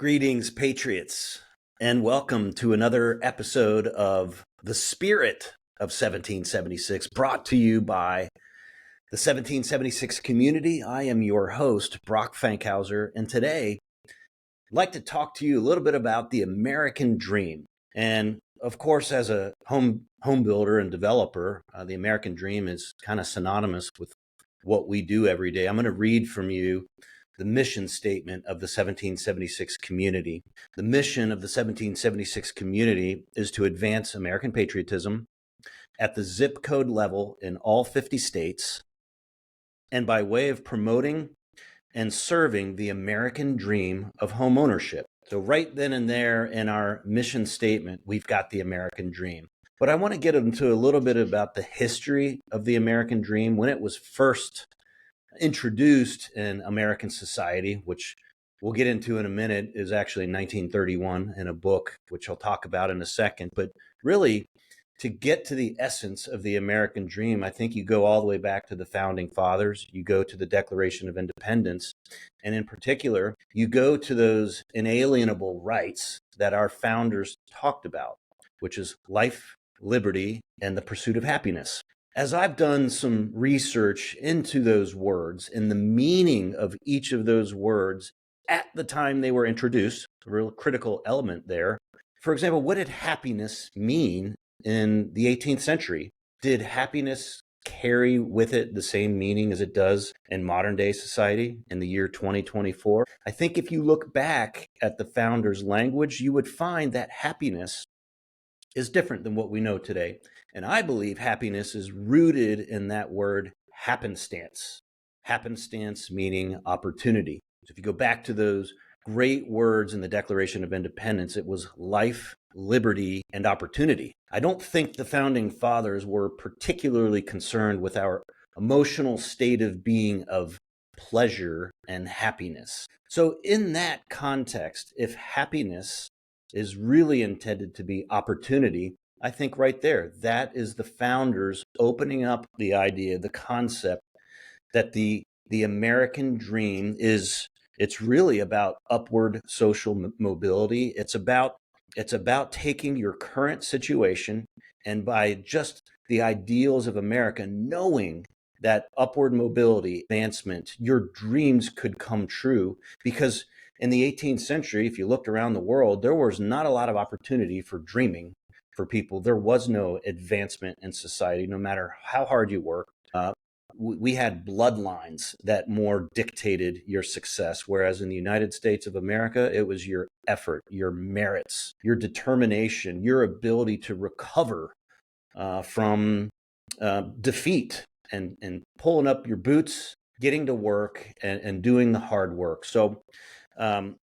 Greetings, Patriots, and welcome to another episode of The Spirit of 1776, brought to you by the 1776 community. I am your host, Brock Fankhauser, and today I'd like to talk to you a little bit about the American dream. And of course, as a home builder and developer, the American dream is kind of synonymous with what we do every day. I'm going to read from you the mission statement of the 1776 community. The mission of the 1776 community is to advance American patriotism at the zip code level in all 50 states, and by way of promoting and serving the American dream of home ownership. So right then and there in our mission statement, we've got the American dream. But I want to get into a little bit about the history of the American dream, when it was first introduced in American society, which we'll get into in a minute, is actually 1931 in a book, which I'll talk about in a second. But really, to get to the essence of the American dream, I think you go all the way back to the founding fathers. You go to the Declaration of Independence. And in particular, you go to those inalienable rights that our founders talked about, which is life, liberty, and the pursuit of happiness. As I've done some research into those words and the meaning of each of those words at the time they were introduced, a real critical element there. For example, what did happiness mean in the 18th century? Did happiness carry with it the same meaning as it does in modern day society in the year 2024? I think if you look back at the founders' language, you would find that happiness is different than what we know today. And I believe happiness is rooted in that word happenstance. Happenstance meaning opportunity. So if you go back to those great words in the Declaration of Independence, it was life, liberty, and opportunity. I don't think the founding fathers were particularly concerned with our emotional state of being of pleasure and happiness. So in that context, if happiness is really intended to be opportunity, I think right there, that is the founders opening up the idea, the concept that the American dream is, it's really about upward social mobility. It's about taking your current situation, and by just the ideals of America, knowing that upward mobility, advancement, your dreams could come true. Because in the 18th century, if you looked around the world, there was not a lot of opportunity for dreaming for people. There was no advancement in society, no matter how hard you worked. We had bloodlines that more dictated your success, whereas in the United States of America, it was your effort, your merits, your determination, your ability to recover from defeat, and pulling up your boots, getting to work, and doing the hard work. So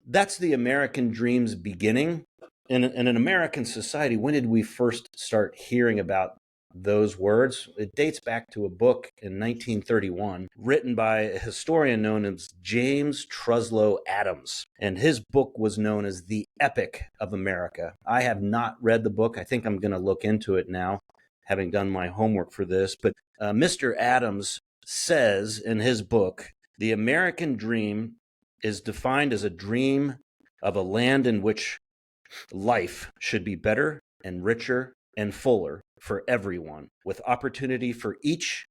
that's the American dream's beginning. In an American society, when did we first start hearing about those words? It dates back to a book in 1931 written by a historian known as James Truslow Adams. And his book was known as The Epic of America. I have not read the book. I think I'm going to look into it now, having done my homework for this. But Mr. Adams says in his book, the American dream is defined as a dream of a land in which life should be better and richer and fuller for everyone, with opportunity for each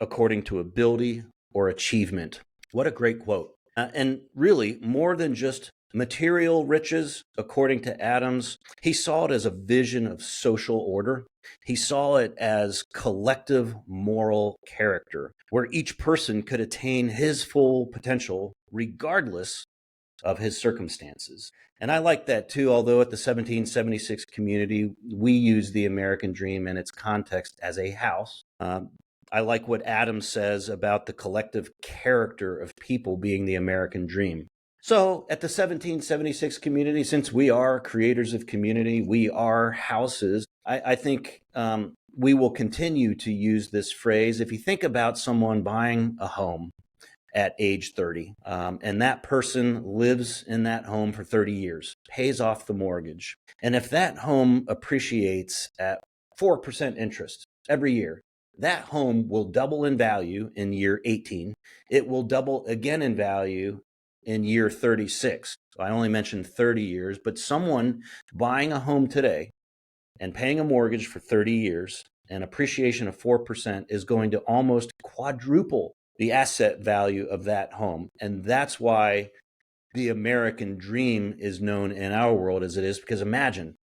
according to ability or achievement. What a great quote. And really, more than just material riches, according to Adams, he saw it as a vision of social order. He saw it as collective moral character, where each person could attain his full potential regardless of his circumstances. And I like that too, although at the 1776 community, we use the American dream in its context as a house. I like what Adams says about the collective character of people being the American dream. So at the 1776 community, since we are creators of community, we are houses, I think we will continue to use this phrase. If you think about someone buying a home at age 30, and that person lives in that home for 30 years, pays off the mortgage. And if that home appreciates at 4% interest every year, that home will double in value in year 18. It will double again in value in year 36. So I only mentioned 30 years, but someone buying a home today and paying a mortgage for 30 years, an appreciation of 4% is going to almost quadruple the asset value of that home. And that's why the American dream is known in our world as it is, because imagine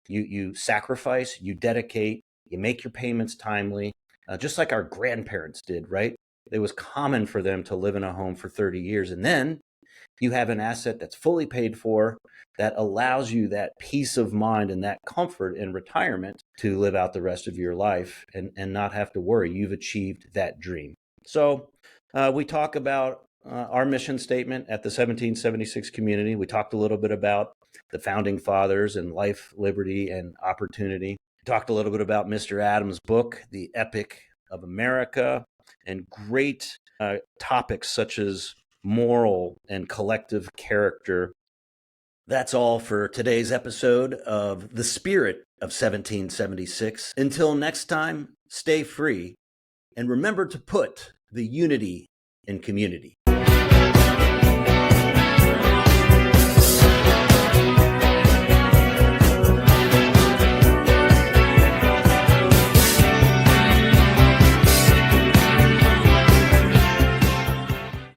you sacrifice, you dedicate, you make your payments timely, just like our grandparents did, right? It was common for them to live in a home for 30 years. And then you have an asset that's fully paid for that allows you that peace of mind and that comfort in retirement to live out the rest of your life and not have to worry. You've achieved that dream. So we talk about our mission statement at the 1776 community. We talked a little bit about the founding fathers and life, liberty, and opportunity. We talked a little bit about Mr. Adams' book, The Epic of America, and great topics such as moral and collective character. That's all for today's episode of The Spirit of 1776. Until next time, stay free and remember to put the unity in community.